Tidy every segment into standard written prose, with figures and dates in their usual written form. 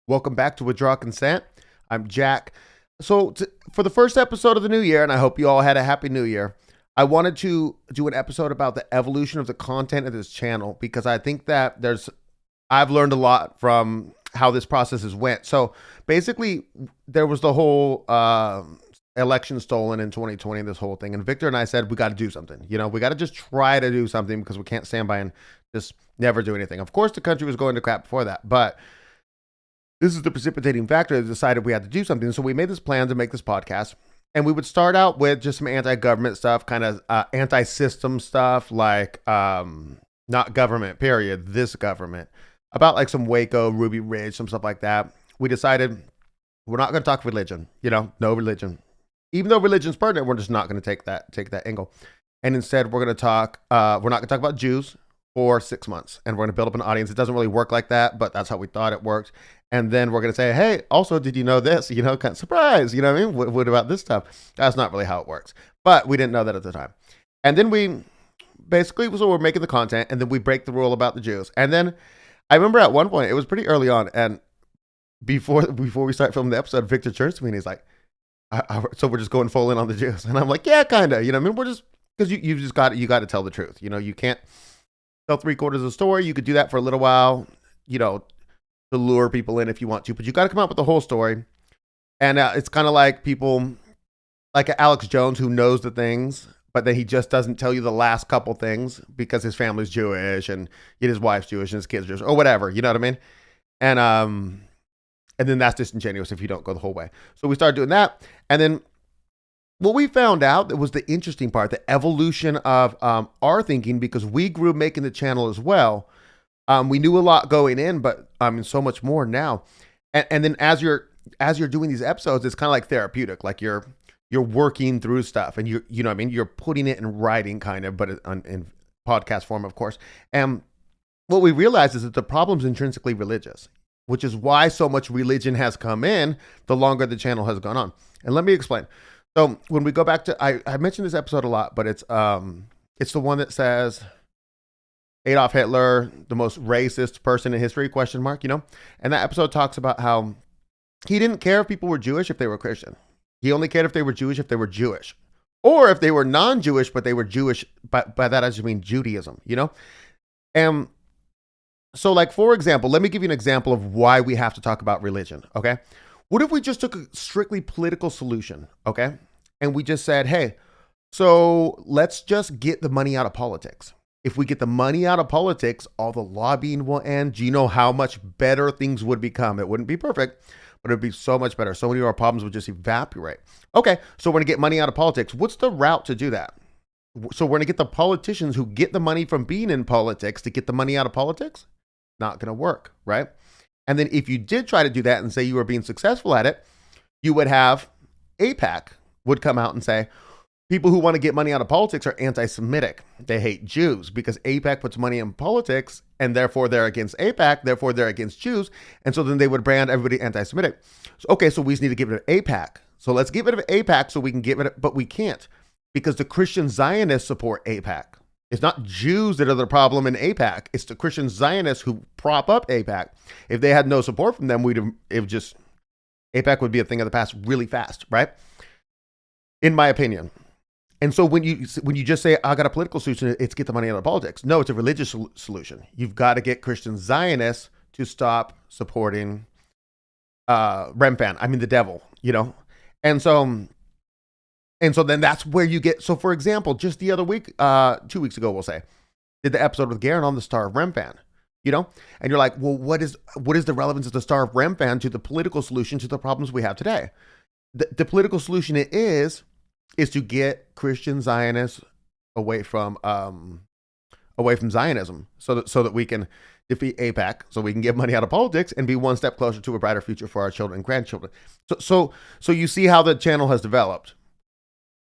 Welcome back to Withdraw Consent. I'm Jack. For the first episode of the new year, and I hope you all had a happy new year, I wanted to do an episode about the evolution of the content of this channel because I think that I've learned a lot from how this process has went. So basically, there was the whole election stolen in 2020, this whole thing. And Victor and I said, we got to do something. We got to just try to do something because we can't stand by and just never do anything. Of course, the country was going to crap before that, but this is the precipitating factor that decided we had to do something. So we made this plan to make this podcast. And we would start out with just some anti-government stuff, kind of anti-system stuff, like not government, period, this government. About like some Waco, Ruby Ridge, some stuff like that. We decided we're not going to talk religion, no religion. Even though religion's pertinent, we're just not going to take that angle. And instead, we're going to talk, we're not going to talk about Jews for 6 months. And we're going to build up an audience. It doesn't really work like that, but that's how we thought it worked. And then we're going to say, hey, also, did you know this? Kind of surprise, what I mean? What about this stuff? That's not really how it works. But we didn't know that at the time. And then we basically, so we're making the content, and then we break the rule about the Jews. And then I remember at one point, it was pretty early on, and before we start filming the episode, Victor turns to me and he's like, so we're just going full in on the Jews. And I'm like, yeah, kind of, I mean, we're just, because you got to tell the truth. You can't tell 3/4 of the story. You could do that for a little while, to lure people in if you want to, but you got to come up with the whole story. And it's kind of like people like Alex Jones, who knows the things, but then he just doesn't tell you the last couple things because his family's Jewish and his wife's Jewish and his kids are Jewish or whatever, you know what I mean? And then that's disingenuous if you don't go the whole way. So we started doing that. And then what we found out that was the interesting part, the evolution of our thinking, because we grew making the channel as well. We knew a lot going in, but so much more now. And then as you're doing these episodes, it's kind of like therapeutic, like you're working through stuff, and you're putting it in writing, kind of, but in podcast form, of course. And what we realized is that the problem's intrinsically religious, which is why so much religion has come in the longer the channel has gone on. And let me explain. So when we go back to, I mentioned this episode a lot, but it's the one that says Adolf Hitler, the most racist person in history, ? And that episode talks about how he didn't care if people were Jewish if they were Christian. He only cared if they were Jewish if they were Jewish. Or if they were non-Jewish, but they were Jewish, by that I just mean Judaism, And so, like, for example, let me give you an example of why we have to talk about religion, okay? What if we just took a strictly political solution, okay? And we just said, hey, so let's just get the money out of politics. If we get the money out of politics, all the lobbying will end. Do you know how much better things would become? It wouldn't be perfect, but it would be so much better. So many of our problems would just evaporate. Okay, so we're going to get money out of politics. What's the route to do that? So we're going to get the politicians who get the money from being in politics to get the money out of politics? Not going to work, right? And then if you did try to do that and say you were being successful at it, you would have AIPAC would come out and say, people who want to get money out of politics are anti-Semitic. They hate Jews because AIPAC puts money in politics, and therefore they're against AIPAC, therefore they're against Jews. And so then they would brand everybody anti-Semitic. So, okay, so we just need to get rid of AIPAC. So let's get rid of AIPAC so we can get rid of, but we can't because the Christian Zionists support AIPAC. It's not Jews that are the problem in AIPAC. It's the Christian Zionists who prop up AIPAC. If they had no support from them, AIPAC would be a thing of the past really fast, right? In my opinion. And so when you just say, I got a political solution, it's get the money out of politics. No, it's a religious solution. You've got to get Christian Zionists to stop supporting Remphan. The devil, And so then that's where you get, so for example, just the other week, 2 weeks ago, we'll say, did the episode with Garen on the Star of Remphan, And you're like, well, what is the relevance of the Star of Remphan to the political solution to the problems we have today? The political solution is to get Christian Zionists away from Zionism, so that we can defeat AIPAC, so we can get money out of politics and be one step closer to a brighter future for our children and grandchildren. So you see how the channel has developed,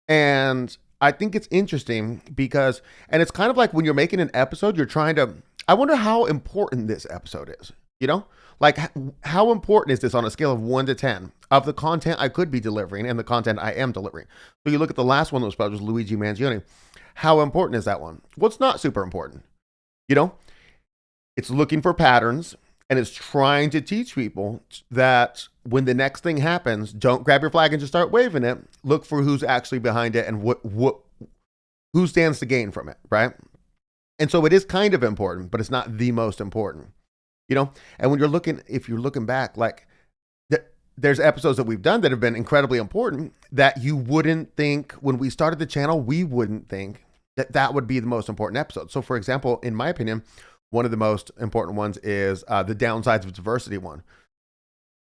and I think it's interesting because, and it's kind of like when you're making an episode, you're trying to. I wonder how important this episode is. Like, how important is this on a scale of 1 to 10 of the content I could be delivering and the content I am delivering? So you look at the last one that was published, Luigi Mangione. How important is that one? Well, it's not super important. It's looking for patterns. and it's trying to teach people that when the next thing happens, don't grab your flag and just start waving it. Look for who's actually behind it and who stands to gain from it, right? And so it is kind of important, but it's not the most important, you know? And when if you're looking back, like there's episodes that we've done that have been incredibly important that you wouldn't think when we started the channel, we wouldn't think that would be the most important episode. So for example, in my opinion, one of the most important ones is the downsides of diversity one,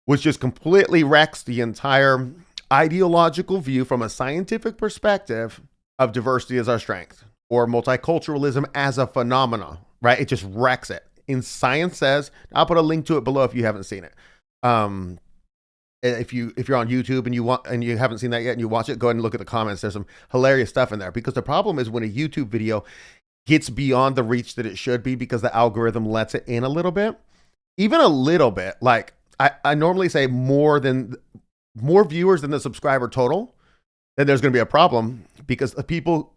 which just completely wrecks the entire ideological view from a scientific perspective of diversity as our strength or multiculturalism as a phenomenon, right? It just wrecks it. In Science Says, I'll put a link to it below if you haven't seen it. If you're on YouTube and you haven't seen that yet and you watch it, go ahead and look at the comments. There's some hilarious stuff in there, because the problem is when a YouTube video gets beyond the reach that it should be because the algorithm lets it in a little bit, even a little bit. Like I normally say more viewers than the subscriber total, then there's going to be a problem, because the people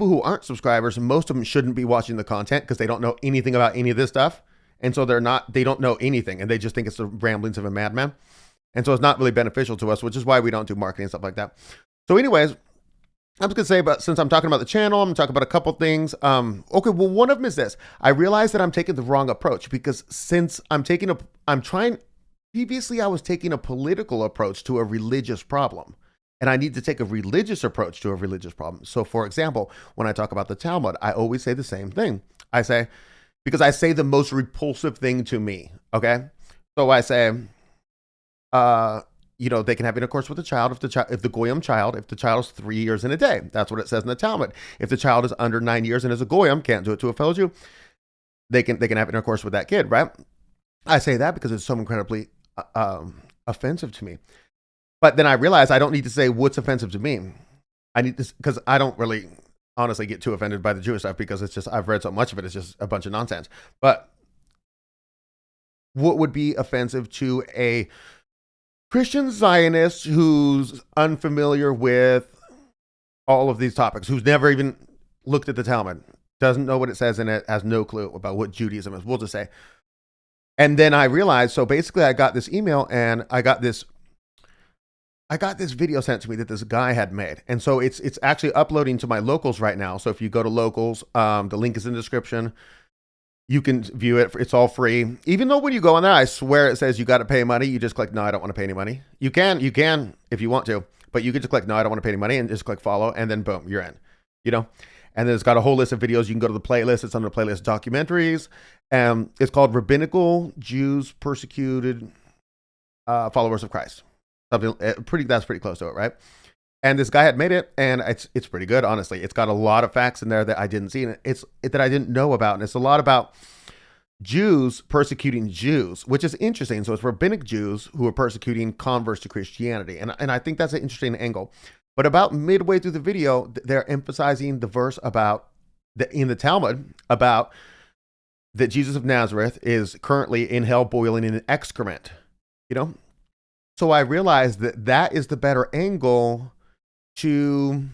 who aren't subscribers, most of them shouldn't be watching the content because they don't know anything about any of this stuff. And so they don't know anything, and they just think it's the ramblings of a madman. And so it's not really beneficial to us, which is why we don't do marketing and stuff like that. So anyways, I'm just going to say, since I'm talking about the channel, I'm going to talk about a couple things. Okay, well, one of them is this. I realized that I'm taking the wrong approach, because since previously I was taking a political approach to a religious problem, and I need to take a religious approach to a religious problem. So for example, when I talk about the Talmud, I always say the same thing. Because I say the most repulsive thing to me, okay? So I say, they can have intercourse with the child if the goyim child, if the child is 3 years and a day. That's what it says in the Talmud. If the child is under 9 years and is a goyim, can't do it to a fellow Jew, they can have intercourse with that kid, right? I say that because it's so incredibly offensive to me. But then I realize I don't need to say what's offensive to me. I need to, because I don't really honestly get too offended by the Jewish stuff, because it's just, I've read so much of it, it's just a bunch of nonsense. But what would be offensive to a Christian Zionist who's unfamiliar with all of these topics, who's never even looked at the Talmud, doesn't know what it says in it, has no clue about what Judaism is, we'll just say. And then I realized, so basically I got this email and I got this video sent to me that this guy had made. And so it's actually uploading to my locals right now. So if you go to locals, the link is in the description. You can view it. It's all free. Even though when you go on there, I swear it says you got to pay money. You just click, no, I don't want to pay any money. You can if you want to, but you can just click, no, I don't want to pay any money, and just click follow, and then boom, you're in, And then it's got a whole list of videos. You can go to the playlist. It's under the playlist documentaries. It's called Rabbinical Jews Persecuted Followers of Christ. Something that's pretty close to it, right? And this guy had made it, and it's pretty good, honestly. It's got a lot of facts in there that I didn't see, and that I didn't know about. And it's a lot about Jews persecuting Jews, which is interesting. So it's rabbinic Jews who are persecuting converts to Christianity. And I think that's an interesting angle. But about midway through the video, they're emphasizing the verse in the Talmud about that Jesus of Nazareth is currently in hell boiling in excrement, So I realized that is the better angle to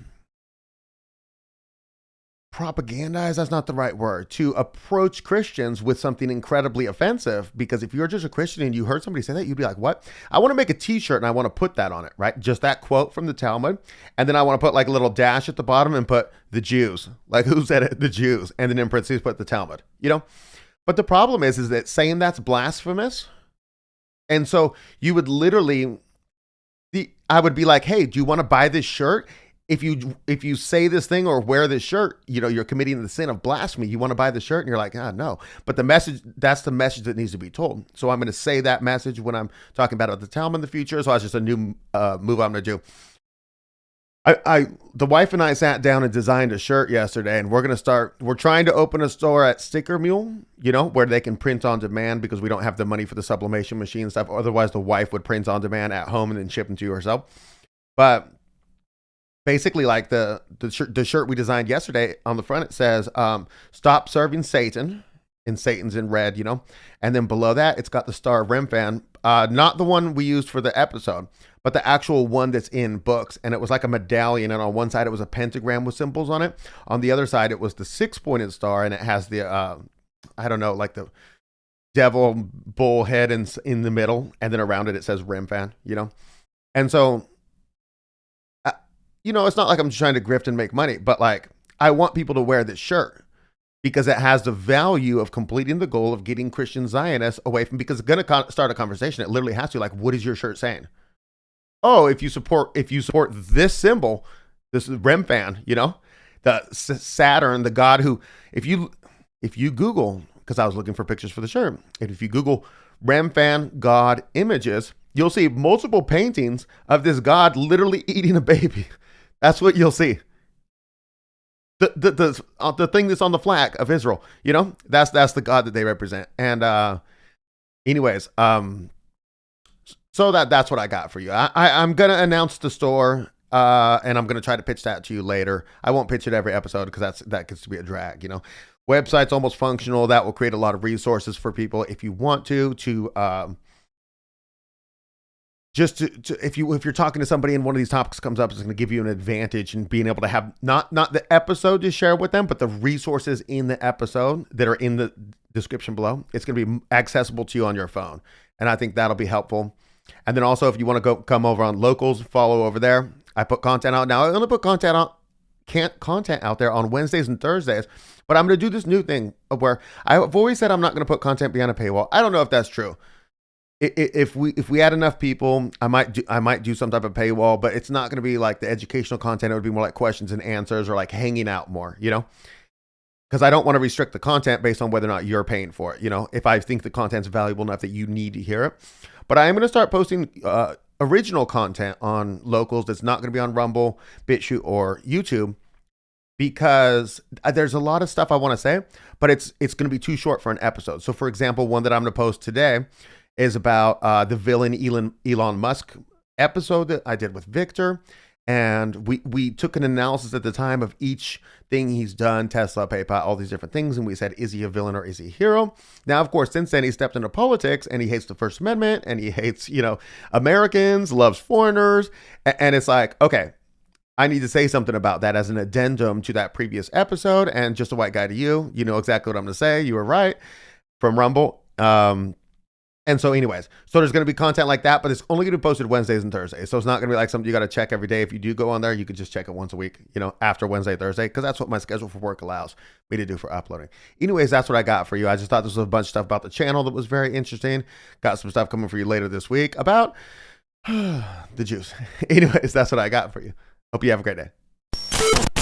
propagandize, that's not the right word, to approach Christians with something incredibly offensive. Because if you're just a Christian and you heard somebody say that, you'd be like, what? I want to make a t-shirt and I want to put that on it, right? Just that quote from the Talmud. And then I want to put like a little dash at the bottom and put the Jews. Like, who said it? The Jews. And then in parentheses put the Talmud, But the problem is that saying that's blasphemous. And so you would literally, I would be like, hey, do you want to buy this shirt? If you say this thing or wear this shirt, you're committing the sin of blasphemy. You want to buy the shirt, and you're like, no. But that's the message that needs to be told. So I'm going to say that message when I'm talking about the Talmud in the future. So that's just a new move I'm going to do. The wife and I sat down and designed a shirt yesterday, and we're trying to open a store at Sticker Mule, where they can print on demand, because we don't have the money for the sublimation machine and stuff. Otherwise the wife would print on demand at home and then ship them to you herself. But basically, like the shirt we designed yesterday, on the front it says, stop serving Satan, and Satan's in red, and then below that it's got the Star of Remphan, not the one we used for the episode, but the actual one that's in books. And it was like a medallion, and on one side it was a pentagram with symbols on it. On the other side it was the 6-pointed star, and it has the I don't know, like devil bull head in the middle, and then around it says Rim Fan, you know? And so, you know, it's not like I'm just trying to grift and make money, but like, I want people to wear this shirt because it has the value of completing the goal of getting Christian Zionists away from, because it's going to start a conversation. It literally has to, like, what is your shirt saying? Oh, if you support this symbol, this is Rim Fan, you know, the Saturn, the god who, if you Google, because I was looking for pictures for the shirt, and if you Google Rim Fan god images, you'll see multiple paintings of this god literally eating a baby. That's what you'll see. The thing that's on the flag of Israel, you know, that's the God that they represent. And anyways, so that's what I got for you. I'm gonna announce the store, and I'm gonna try to pitch that to you later. I won't pitch it every episode because that gets to be a drag, you know. Website's almost functional. That will create a lot of resources for people if you want to just to if you're talking to somebody and one of these topics comes up, it's going to give you an advantage in being able to have not the episode to share with them, but the resources in the episode that are in the description below. It's going to be accessible to you on your phone, and I think that'll be helpful. And then also, if you want to come over on Locals, follow over there. I put content out now. I only put content out there on Wednesdays and Thursdays, but I'm going to do this new thing where I've always said I'm not going to put content behind a paywall. I don't know if that's true. If we had enough people, I might do some type of paywall, but it's not going to be like the educational content. It would be more like questions and answers, or like hanging out more, you know, because I don't want to restrict the content based on whether or not you're paying for it. You know, if I think the content's valuable enough that you need to hear it, but I am going to start posting original content on Locals that's not going to be on Rumble, BitChute, or YouTube, because there's a lot of stuff I want to say, but it's going to be too short for an episode. So for example, one that I'm going to post today is about the villain Elon Musk episode that I did with Victor. And we took an analysis at the time of each thing he's done, Tesla, PayPal, all these different things. And we said, is he a villain or is he a hero? Now, of course, since then he stepped into politics and he hates the First Amendment and he hates, you know, Americans, loves foreigners. And it's like, okay, I need to say something about that as an addendum to that previous episode. And just a white guy to you, you know exactly what I'm going to say. You were right, from Rumble. And so anyways, so there's going to be content like that, but it's only going to be posted Wednesdays and Thursdays. So it's not going to be like something you got to check every day. If you do go on there, you could just check it once a week, you know, after Wednesday, Thursday, because that's what my schedule for work allows me to do for uploading. Anyways, that's what I got for you. I just thought this was a bunch of stuff about the channel that was very interesting. Got some stuff coming for you later this week about the Jews. Anyways, that's what I got for you. Hope you have a great day.